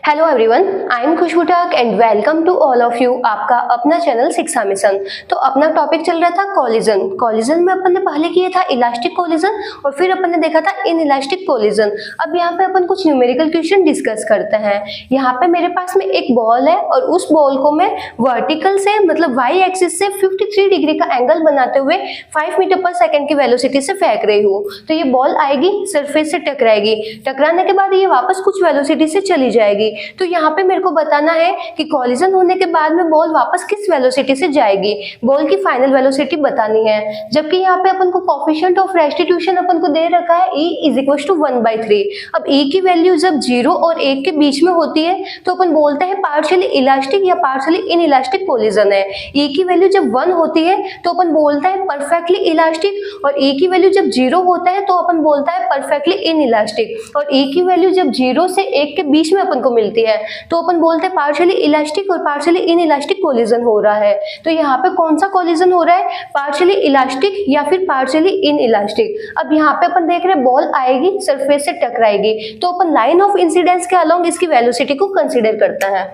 Hello everyone, I am Khushboo Thak and welcome to all of you. आपका अपना channel शिक्षा mission. तो अपना टॉपिक चल रहा था कॉलिजन। कॉलिजन में अपन ने पहले किया था इलास्टिक कॉलिजन और फिर अपन ने देखा था इन इलास्टिक कॉलिजन। अब यहाँ पे अपन कुछ न्यूमेरिकल क्वेश्चन डिस्कस करते हैं। यहाँ पे मेरे पास में एक बॉल है और उस बॉल को मैं वर्टिकल से मतलब वाई एक्सिस से 53 डिग्री का एंगल बनाते हुए 5 मीटर पर सेकेंड की वेलोसिटी से फेंक रही हूँ। तो ये बॉल आएगी, सरफेस से टकराएगी, टकराने के बाद ये वापस कुछ वेलोसिटी से चली जाएगी। तो यहाँ पे मेरे को बताना है कि कॉलिजन होने के बाद में बॉल वापस किस वेलोसिटी से जाएगी, बॉल की फाइनल वेलोसिटी बतानी है। जबकि यहाँ पे अपन को कोफिशिएंट ऑफ रेस्टिट्यूशन अपन को दे रखा है E = 1/3। अब E की वैल्यू जब 0 और 1 के बीच में होती है तो अपन बोलते हैं पार्शियली इलास्टिक या पार्शियली इन इलास्टिक कॉलिजन है। E की वैल्यू जब 1 होती है तो अपन बोलता है परफेक्टली इलास्टिक और E की वैल्यू जब 0 होता है तो अपन बोलता है परफेक्टली इन इलास्टिक। और E की वैल्यू जब 0 से 1 के बीच में अपन को मिलती है तो अपन बोलते हैं पार्शियली इलास्टिक और पार्शियली इन इलास्टिक कॉलिजन हो रहा है। तो यहाँ पे कौन सा कॉलिजन हो रहा है, पार्शियली इलास्टिक या फिर पार्शियली इन इलास्टिक। अब यहाँ पे अपन देख रहे हैं बॉल आएगी, सरफेस से टकराएगी, तो अपन लाइन ऑफ इंसिडेंस के अलोंग इसकी वेलोसिटी को कंसीडर करता है।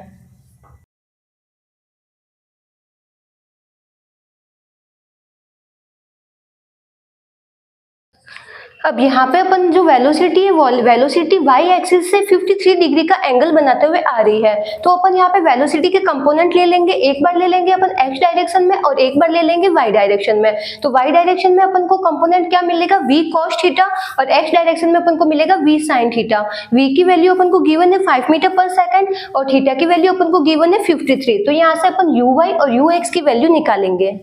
अब यहाँ पे अपन जो वेलोसिटी है वो वेलोसिटी वाई एक्सिस से 53 डिग्री का एंगल बनाते हुए आ रही है। तो अपन यहाँ पे वेलोसिटी के कंपोनेंट ले लेंगे, एक बार ले लेंगे अपन एक्स डायरेक्शन में और एक बार ले लेंगे वाई डायरेक्शन में। तो वाई डायरेक्शन में अपन को कंपोनेंट क्या मिलेगा, v cos थीटा, और एक्स डायरेक्शन में अपन को मिलेगा v sin थीटा। v की वैल्यू अपन को गिवन है 5 मीटर पर सेकेंड और थीटा की वैल्यू अपन को गिवन है 53। तो यहाँ से अपन uy और ux की वैल्यू निकालेंगे।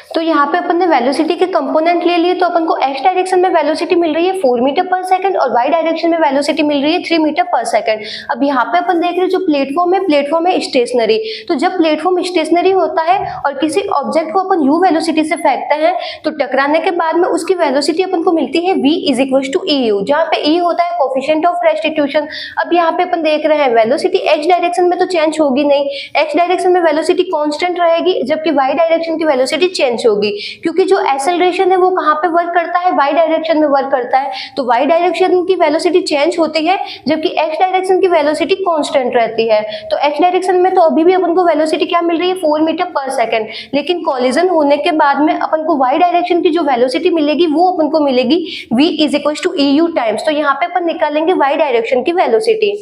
तो यहाँ पे अपन ने वेलोसिटी के कंपोनेंट ले लिए। तो अपन को एक्स डायरेक्शन में वेलोसिटी मिल रही है 4 मीटर पर सेकंड और वाई डायरेक्शन में वेलोसिटी मिल रही है 3 मीटर पर सेकंड। अब यहाँ पे अपन देख रहे हैं जो प्लेटफॉर्म है स्टेशनरी। तो जब प्लेटफॉर्म स्टेशनरी होता है और किसी ऑब्जेक्ट को अपन u वेलोसिटी से फेंकते हैं तो टकराने के बाद में उसकी वेलोसिटी अपन को मिलती है v = EU, जहाँ पे E होता है कोफिशिएंट ऑफ रेस्टिट्यूशन। अब यहाँ पे अपन देख रहे हैं वेलोसिटी एक्स डायरेक्शन में तो चेंज होगी नहीं, एक्स डायरेक्शन में वेलोसिटी कॉन्स्टेंट रहेगी, जबकि वाई डायरेक्शन की वेलोसिटी चेंज होगी, क्योंकि जो एक्सेलरेशन है वो कहाँ पे वर्क करता है, वाई डायरेक्शन में वर्क करता है। तो वाई डायरेक्शन की वेलोसिटी चेंज होती है जबकि एक्स डायरेक्शन की वेलोसिटी कांस्टेंट रहती है। तो एक्स डायरेक्शन में तो अभी भी अपन को वेलोसिटी क्या मिल रही है 4 मीटर पर सेकंड, लेकिन कॉलिजन होने के बाद में अपन को वाई डायरेक्शन की जो वेलोसिटी मिलेगी वो अपन को मिलेगी v = EU टाइम्स। तो यहाँ पे अपन निकालेंगे वाई डायरेक्शन की वेलोसिटी।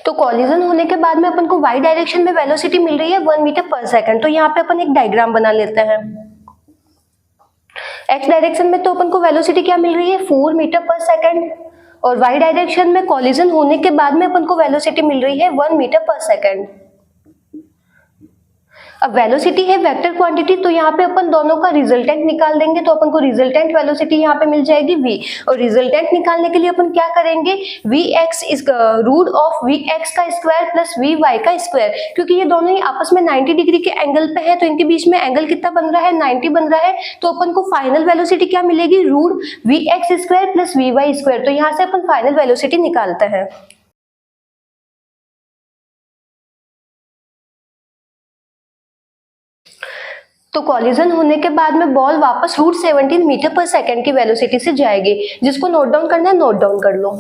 तो कॉलिजन होने के बाद में अपन को वाई डायरेक्शन में वेलोसिटी मिल रही है 1 मीटर पर सेकंड। तो यहाँ पे अपन एक डायग्राम बना लेते हैं। एक्स डायरेक्शन में तो अपन को वेलोसिटी क्या मिल रही है 4 मीटर पर सेकंड और वाई डायरेक्शन में कॉलिजन होने के बाद में अपन को वेलोसिटी मिल रही है 1 मीटर पर सेकंड। अब वेलोसिटी है वेक्टर क्वांटिटी, तो यहाँ पे अपन दोनों का रिजल्टेंट निकाल देंगे। तो अपन को रिजल्टेंट वेलोसिटी यहाँ पे मिल जाएगी v, और रिजल्टेंट निकालने के लिए अपन क्या करेंगे, vx is root of vx का स्क्वायर प्लस vy का स्क्वायर, क्योंकि ये दोनों ही आपस में 90 डिग्री के एंगल पे है तो इनके बीच में एंगल कितना बन रहा है, 90 बन रहा है। तो अपन को फाइनल वेलोसिटी क्या मिलेगी, root vx square plus vy square. तो यहाँ से अपन फाइनल वेलोसिटी निकालते हैं। तो कॉलिजन होने के बाद में बॉल वापस √17 मीटर पर सेकंड की वेलोसिटी से जाएगी। जिसको नोट डाउन करना है नोट डाउन कर लो।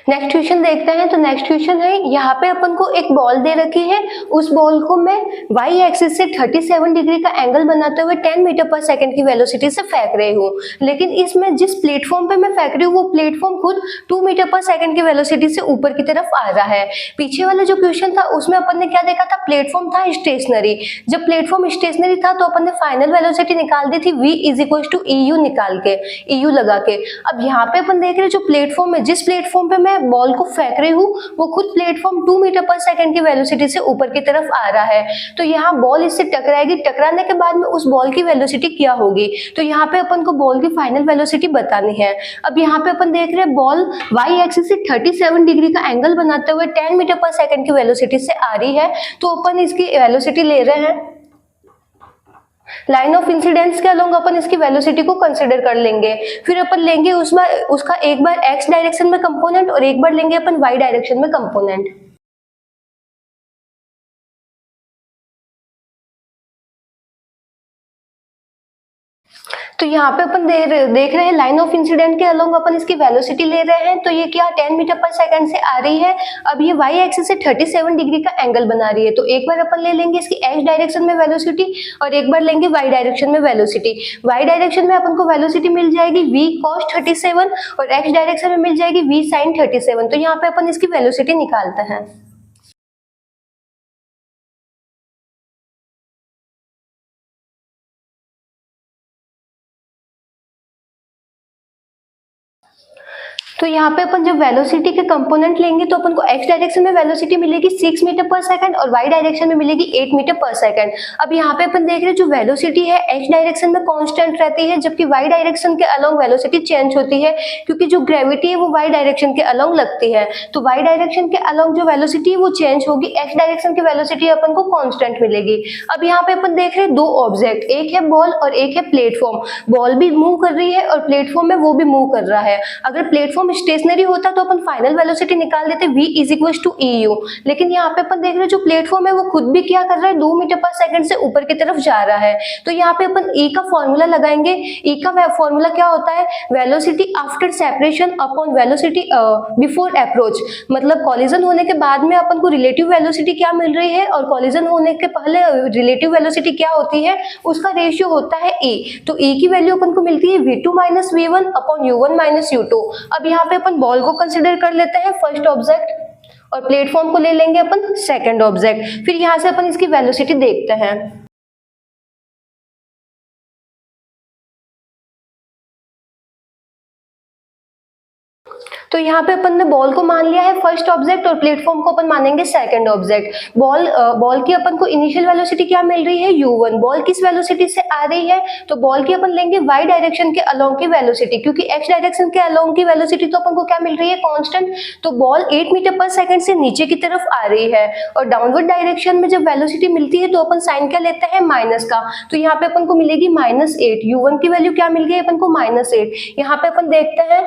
नेक्स्ट क्वेश्चन देखते हैं। तो नेक्स्ट क्वेश्चन है, यहाँ पे अपन को एक बॉल दे रखी है, उस बॉल को मैं वाई एक्सिस से 37 डिग्री का एंगल बनाते हुए 10 मीटर पर सेकंड की वेलोसिटी से फेंक रही हूँ। लेकिन इसमें जिस प्लेटफॉर्म पे मैं फेंक रही हूँ वो प्लेटफॉर्म खुद 2 मीटर पर सेकंड की वेलोसिटी से ऊपर की तरफ आ रहा है। पीछे वाला जो क्वेश्चन था उसमें अपन ने क्या देखा था, प्लेटफॉर्म था स्टेशनरी। जब प्लेटफॉर्म स्टेशनरी था तो अपन ने फाइनल वेलोसिटी निकाल दी थी v = EU निकाल के, EU लगा के। अब यहाँ पे अपन देख रहे हैं जो प्लेटफॉर्म है, जिस प्लेटफॉर्म पे मैं मैं बॉल को फेंक रही हूँ वो खुद प्लेटफॉर्म 2 मीटर पर सेकंड की वेलोसिटी से ऊपर की तरफ आ रहा है, तो यहाँ बॉल इससे टकराएगी, टकराने के बाद में उस बॉल की वेलोसिटी क्या होगी, तो यहाँ पे अपन को बॉल की फाइनल वेलोसिटी बतानी है। अब यहाँ पे अपन देख रहे हैं बॉल वाई एक्सिस से 37 डिग्री का एंगल बनाते हुए 10 मीटर पर सेकंड की वेलोसिटी से आ रही है, तो अपन इसकी वेलोसिटी ले रहे हैं। लाइन ऑफ इंसिडेंस के अलोंग अपन इसकी वेलोसिटी को कंसीडर कर लेंगे, फिर अपन लेंगे उसका एक बार एक्स डायरेक्शन में कंपोनेंट और एक बार लेंगे अपन वाई डायरेक्शन में कंपोनेंट। तो यहाँ पे अपन देख रहे हैं लाइन ऑफ इंसिडेंट के अलोंग अपन इसकी वेलोसिटी ले रहे हैं, तो ये क्या 10 मीटर पर सेकंड से आ रही है। अब ये वाई एक्सिस से 37 डिग्री का एंगल बना रही है, तो एक बार अपन ले लेंगे इसकी एक्स डायरेक्शन में वेलोसिटी और एक बार लेंगे वाई डायरेक्शन में वेलोसिटी। वाई डायरेक्शन में अपन को वेलोसिटी मिल जाएगी v cos 37 और एक्स डायरेक्शन में मिल जाएगी v sin 37। तो यहाँ पे अपन इसकी वेलोसिटी निकालते हैं। तो यहाँ पे अपन जब वेलोसिटी के कंपोनेंट लेंगे तो अपन को एक्स डायरेक्शन में वेलोसिटी मिलेगी 6 मीटर पर सेकंड और वाई डायरेक्शन में मिलेगी 8 मीटर पर सेकंड। अब यहाँ पे अपन देख रहे हैं जो वेलोसिटी है एक्स डायरेक्शन में कांस्टेंट रहती है, जबकि वाई डायरेक्शन के अलोंग वेलोसिटी चेंज होती है, क्योंकि जो ग्रेविटी है वो वाई डायरेक्शन के अलोंग लगती है। तो वाई डायरेक्शन के अलोंग जो वेलोसिटी है वो चेंज होगी, एक्स डायरेक्शन की वेलोसिटी अपन को कांस्टेंट मिलेगी। अब यहाँ पे अपन देख रहे हैं दो ऑब्जेक्ट, एक है बॉल और एक है प्लेटफॉर्म। बॉल भी मूव कर रही है और प्लेटफॉर्म में वो भी मूव कर रहा है। अगर प्लेटफॉर्म स्टेशनरी होता तो अपन फाइनल वेलोसिटी निकाल देते v is equal to EU, लेकिन यहाँ पे अपन देख रहे हैं जो प्लेटफॉर्म है वो खुद भी क्या कर रहा है 2 मीटर पर सेकंड से ऊपर की तरफ जा रहा है। तो यहाँ पे अपन E का फॉर्मूला लगाएंगे। E का फॉर्मूला क्या होता है, velocity after separation upon velocity before approach. मतलब कॉलिजन होने के बाद में अपन को रिलेटिव वेलोसिटी क्या मिल रही है और कॉलिजन होने के पहले रिलेटिव वेलोसिटी क्या होती है, उसका रेशियो होता है E। तो E की वैल्यू अपन को मिलती है v2 minus v1 upon u1 minus u2। अब यहाँ पे अपन बॉल को कंसिडर कर लेते हैं फर्स्ट ऑब्जेक्ट और प्लेटफॉर्म को ले लेंगे अपन सेकंड ऑब्जेक्ट। फिर यहाँ से अपन इसकी वेलोसिटी देखते हैं। तो यहाँ पे अपन ने बॉल को मान लिया है फर्स्ट ऑब्जेक्ट और प्लेटफॉर्म को अपन मानेंगे सेकंड ऑब्जेक्ट। बॉल की अपन को इनिशियल वेलोसिटी क्या मिल रही है u1। बॉल किस वेलोसिटी से आ रही है, तो बॉल की अपन लेंगे y डायरेक्शन के अलोंग की वेलोसिटी, क्योंकि x डायरेक्शन के अलोंग की वेलोसिटी तो अपन को क्या मिल रही है कांस्टेंट। तो बॉल 8 मीटर पर सेकंड से नीचे की तरफ आ रही है और डाउनवर्ड डायरेक्शन में जब वेलोसिटी मिलती है तो अपन साइन क्या लेते हैं माइनस का। तो यहाँ पे अपन को मिलेगी -8। u1 की वैल्यू क्या मिल गई अपन को -8। यहाँ पे अपन देखते हैं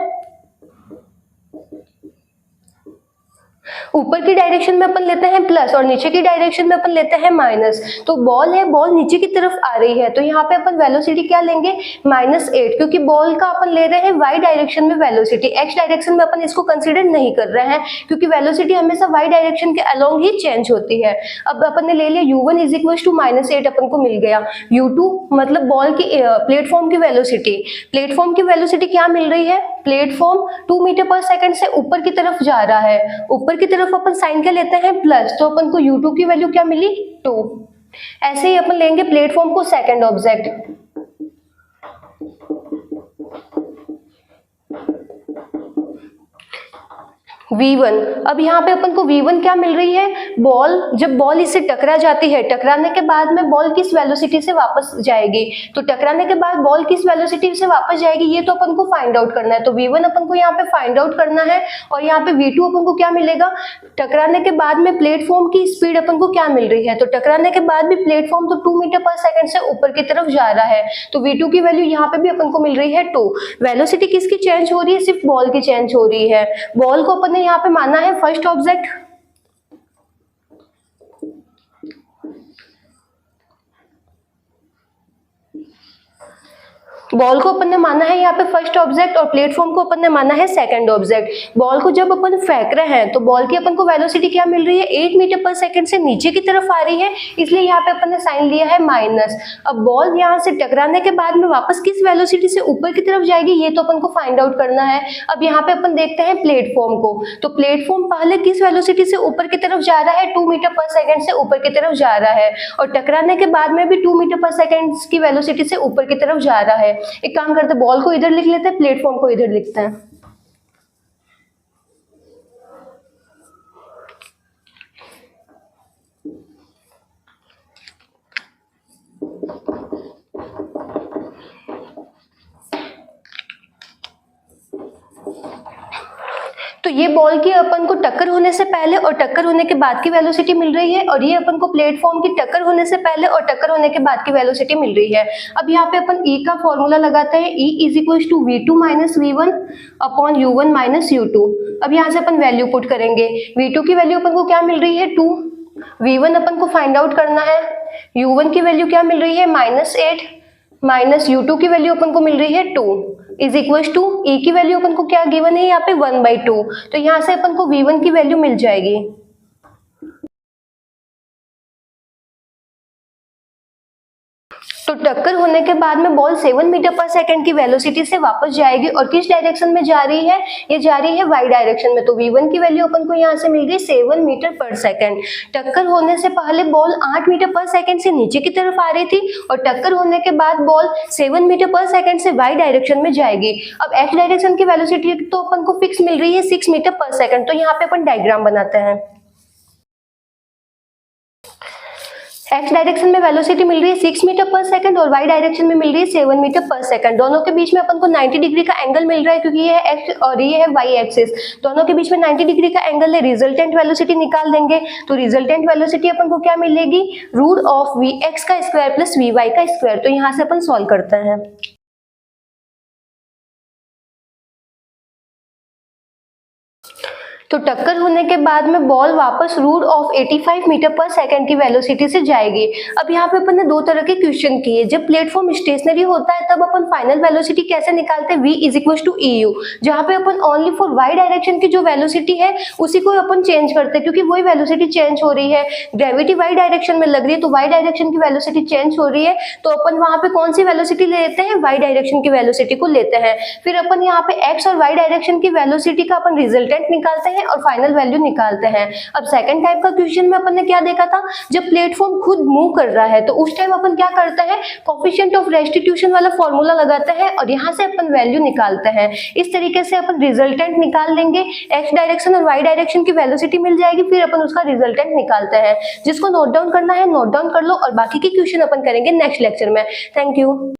ऊपर की डायरेक्शन में अपन लेते हैं प्लस और नीचे की डायरेक्शन में अपन लेते हैं माइनस। तो बॉल है, बॉल नीचे की तरफ आ रही है, तो यहाँ पे अपन वेलोसिटी क्या लेंगे -8, क्योंकि बॉल का अपन ले रहे हैं वाई डायरेक्शन में वेलोसिटी। एक्स डायरेक्शन में अपन इसको कंसीडर नहीं कर रहे हैं, क्योंकि वेलोसिटी हमेशा वाई डायरेक्शन के अलोंग ही चेंज होती है। अब अपन ने ले लिया u1 इज इक्वल टू -8 अपन को मिल गया। u2 मतलब बॉल की प्लेटफॉर्म की वेलोसिटी। प्लेटफॉर्म की वेलोसिटी क्या मिल रही है, प्लेटफॉर्म 2 मीटर पर सेकंड से ऊपर की तरफ जा रहा है, ऊपर की तरफ अपन साइन क्या लेते हैं प्लस, तो अपन को u2 की वैल्यू क्या मिली 2। ऐसे ही अपन लेंगे प्लेटफॉर्म को सेकंड ऑब्जेक्ट। v1, अब यहाँ पे अपन को v1 क्या मिल रही है, बॉल जब बॉल इससे टकरा जाती है, टकराने के बाद में बॉल किस वेलोसिटी से वापस जाएगी, तो टकराने के बाद बॉल किस वेलोसिटी से वापस जाएगी ये तो अपन को फाइंड आउट करना है। तो v1 अपन को यहाँ पे फाइंड आउट करना है और यहाँ पे v2 अपन को क्या मिलेगा, टकराने के बाद में प्लेटफॉर्म की स्पीड अपन को क्या मिल रही है, तो टकराने के बाद भी प्लेटफॉर्म तो 2 मीटर पर सेकंड से ऊपर की तरफ जा रहा है, तो v2 की वैल्यू यहाँ पे भी अपन को मिल रही है 2। वेलोसिटी किसकी चेंज हो रही है, सिर्फ बॉल की चेंज हो रही है। बॉल को अपन यहाँ पे माना है फर्स्ट ऑब्जेक्ट, बॉल को अपन ने माना है यहाँ पे फर्स्ट ऑब्जेक्ट और प्लेटफॉर्म को अपन ने माना है सेकंड ऑब्जेक्ट। बॉल को जब अपन फेंक रहे हैं तो बॉल की अपन को वेलोसिटी क्या मिल रही है, 8 मीटर पर सेकंड से नीचे की तरफ आ रही है, इसलिए यहाँ पे अपन ने साइन लिया है माइनस। अब बॉल यहाँ से टकराने के बाद में वापस किस वेलोसिटी से ऊपर की तरफ जाएगी ये तो अपन को फाइंड आउट करना है। अब यहाँ पे अपन देखते हैं प्लेटफॉर्म को, तो प्लेटफॉर्म पहले किस वेलोसिटी से ऊपर की तरफ जा रहा है, 2 मीटर पर सेकंड से ऊपर की तरफ जा रहा है और टकराने के बाद में भी 2 मीटर पर सेकंड की वेलोसिटी से ऊपर की तरफ जा रहा है। एक काम करते हैं, बॉल को इधर लिख लेते हैं, प्लेटफॉर्म को इधर लिखते हैं। ये बॉल की अपन को टक्कर होने से पहले और टक्कर होने के बाद की वेलोसिटी मिल रही है, और ये अपन को प्लेटफॉर्म की टक्कर होने से पहले और टक्कर होने के बाद की वेलोसिटी मिल रही है। अब यहाँ पे अपन E का फॉर्मूला लगाते हैं, E is equal to V2 minus V1 upon U1 minus U2। अब यहाँ से अपन वैल्यू पुट करेंगे। V2 की वैल्यू अपन को क्या मिल रही है 2, V1 अपन को फाइंड आउट करना है, U1 की वैल्यू क्या मिल रही है -8, माइनस U2 की वैल्यू अपन को मिल रही है 2 इज इक्वल टू E की वैल्यू अपन को क्या गिवन है यहाँ पे 1/2। तो यहाँ से अपन को V1 की वैल्यू मिल जाएगी। तो टक्कर होने के बाद में बॉल 7 मीटर पर सेकंड की वेलोसिटी से वापस जाएगी, और किस डायरेक्शन में जा रही है, ये जा रही है वाई डायरेक्शन में। तो V1 की वैल्यू अपन को यहाँ से मिल गई 7 मीटर पर सेकंड। टक्कर होने से पहले बॉल 8 मीटर पर सेकंड से नीचे की तरफ आ रही थी, और टक्कर होने के बाद बॉल 7 मीटर पर सेकंड से वाई डायरेक्शन में जाएगी। अब एक्स डायरेक्शन की वेलोसिटी तो अपन को फिक्स मिल रही है 6 मीटर पर सेकंड। तो यहाँ पे अपन डायग्राम बनाते हैं। एक्स डायरेक्शन में वेलोसिटी मिल रही है 6 मीटर पर सेकंड और वाई डायरेक्शन में मिल रही है 7 मीटर पर सेकंड। दोनों के बीच में अपन को 90 डिग्री का एंगल मिल रहा है, क्योंकि ये है एक्स और ये है वाई एक्सिस। दोनों के बीच में 90 डिग्री का एंगल है। रिजल्टेंट वेलोसिटी निकाल देंगे। तो रिजल्टेंट वेलोसिटी अपन को क्या मिलेगी, रूट ऑफ वी एक्स का स्क्वायर प्लस वी वाई का स्क्वायर। तो यहाँ से अपन सॉल्व करते हैं। तो टक्कर होने के बाद में बॉल वापस रूट ऑफ 85 मीटर पर सेकंड की वेलोसिटी से जाएगी। अब यहाँ पे अपन ने दो तरह के क्वेश्चन किए। जब प्लेटफॉर्म स्टेशनरी होता है तब अपन फाइनल वेलोसिटी कैसे निकालते हैं, v is equal to EU, जहाँ पे अपन ओनली फॉर वाई डायरेक्शन की जो वेलोसिटी है उसी को अपन चेंज करते हैं, क्योंकि वही वेलोसिटी चेंज हो रही है। ग्रेविटी वाई डायरेक्शन में लग रही है तो वाई डायरेक्शन की वेलोसिटी चेंज हो रही है, तो अपन वहां पे कौन सी वेलोसिटी लेते हैं, वाई डायरेक्शन की वेलोसिटी को लेते हैं। फिर अपन यहाँ पे एक्स और वाई डायरेक्शन की वेलोसिटी का अपन रिजल्टेंट निकालते हैं और फाइनल वैल्यू निकालते हैं। अब सेकंड टाइप का क्वेश्चन में अपन ने क्या देखा था, जब प्लेटफॉर्म खुद मूव कर रहा है तो उस टाइम अपन क्या करते हैं, कोफिशिएंट ऑफ रेस्टिट्यूशन वाला फॉर्मूला लगाते हैं और यहाँ से अपन वैल्यू निकालते हैं। इस तरीके से अपन रिजल्टेंट निकाल लेंगे। एक्स डायरेक्शन और वाई डायरेक्शन की वेलोसिटी मिल जाएगी, फिर अपन उसका रिजल्टेंट निकालते हैं। जिसको नोट डाउन करना है नोट डाउन कर लो, और बाकी के क्वेश्चन अपन करेंगे नेक्स्ट लेक्चर में। Thank you.